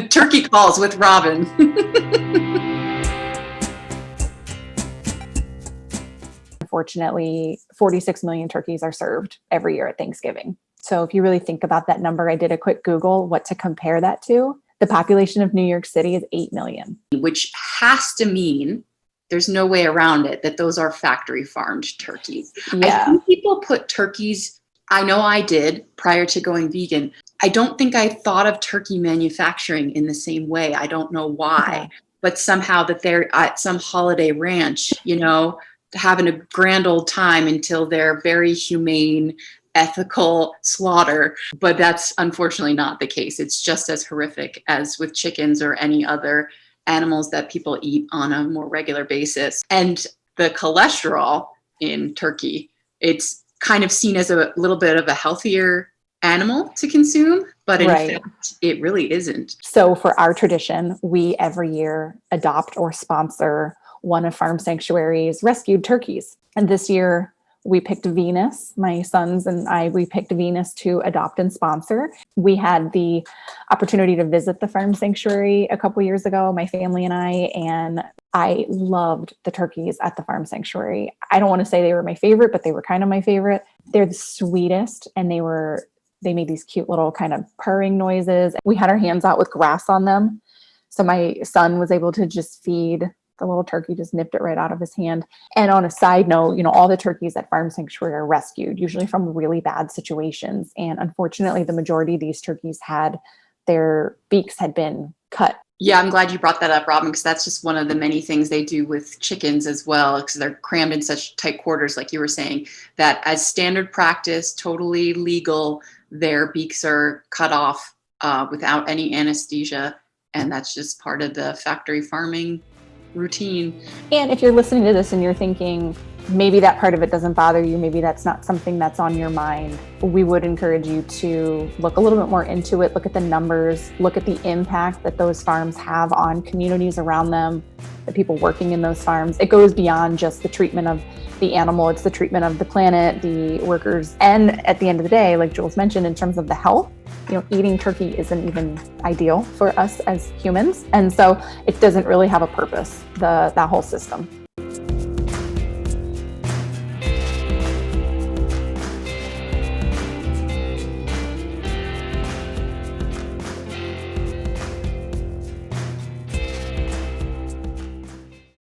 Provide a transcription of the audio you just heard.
Turkey calls with Robin. Unfortunately, 46 million turkeys are served every year at Thanksgiving. So if you really think about that number, I did a quick Google what to compare that to. The population of New York City is 8 million. Which has to mean, there's no way around it, that those are factory farmed turkeys. Yeah. I think people put turkeys, I know I did prior to going vegan. I don't think I thought of turkey manufacturing in the same way. I don't know why, but somehow that they're at some holiday ranch, having a grand old time until they're very humane, ethical slaughter. But that's unfortunately not the case. It's just as horrific as with chickens or any other animals that people eat on a more regular basis. And the cholesterol in turkey, it's kind of seen as a little bit of a healthier animal to consume, but in fact, it really isn't. So for our tradition, we every year adopt or sponsor one of Farm Sanctuary's rescued turkeys. And this year we picked Venus. My sons and I, we picked Venus to adopt and sponsor. We had the opportunity to visit the Farm Sanctuary a couple years ago, my family and and I loved the turkeys at the Farm Sanctuary. I don't want to say they were my favorite, but they were kind of my favorite. They're the sweetest, and they made these cute little kind of purring noises. We had our hands out with grass on them. So my son was able to just feed the little turkey, just nipped it right out of his hand. And on a side note, all the turkeys at Farm Sanctuary are rescued, usually from really bad situations. And unfortunately, the majority of these turkeys their beaks had been cut. Yeah, I'm glad you brought that up, Robin, because that's just one of the many things they do with chickens as well, because they're crammed in such tight quarters, like you were saying, that as standard practice, totally legal, their beaks are cut off without any anesthesia. And that's just part of the factory farming routine. And if you're listening to this and you're thinking, maybe that part of it doesn't bother you, maybe that's not something that's on your mind, we would encourage you to look a little bit more into it, look at the numbers, look at the impact that those farms have on communities around them, the people working in those farms. It goes beyond just the treatment of the animal, it's the treatment of the planet, the workers, and at the end of the day, like Jules mentioned, in terms of the health, eating turkey isn't even ideal for us as humans. And so it doesn't really have a purpose, that whole system.